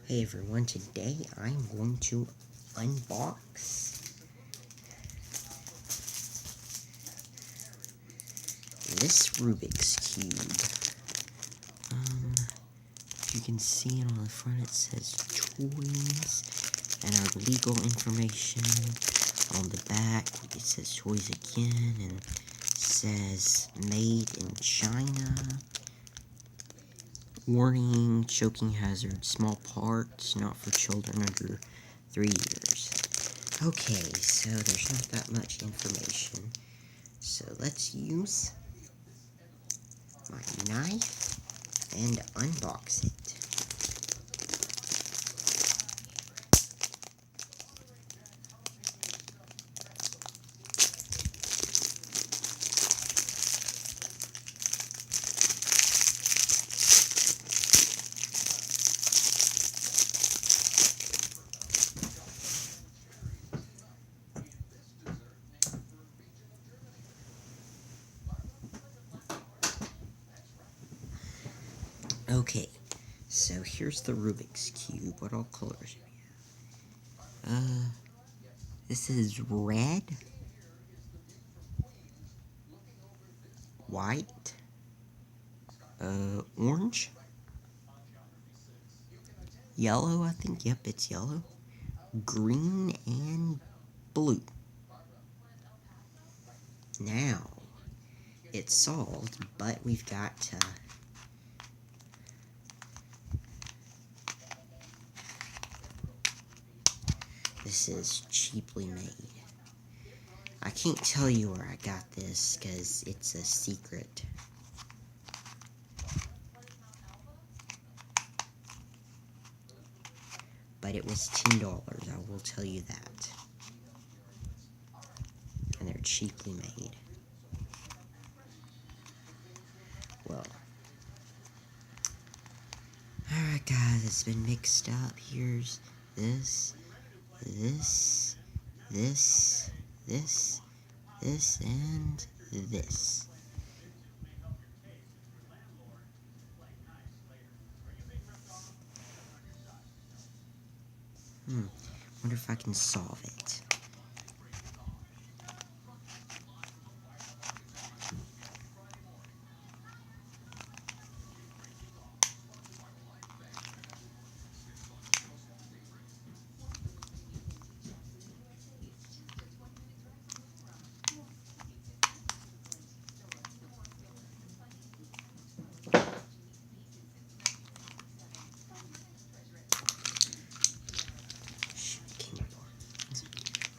Hey everyone, today I'm going to unbox this Rubik's Cube. You can see on the front it says toys and our legal information. On the back it says toys again and says made in China. Warning, choking hazard, small parts, not for children under 3 years. Okay, so there's not that much information. So let's use my knife and unbox it. Okay, so here's the Rubik's Cube. What all colors do we have? This is red, white, orange, yellow, I think. Yep, it's yellow, green, and blue. Now, it's solved, but we've got to this is cheaply made. I can't tell you where I got this because it's a secret. But it was $10, I will tell you that. And they're cheaply made. Well, alright guys, it's been mixed up. Here's this, this, this, this, this, and this. Wonder if I can solve it.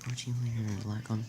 Watching later, like on.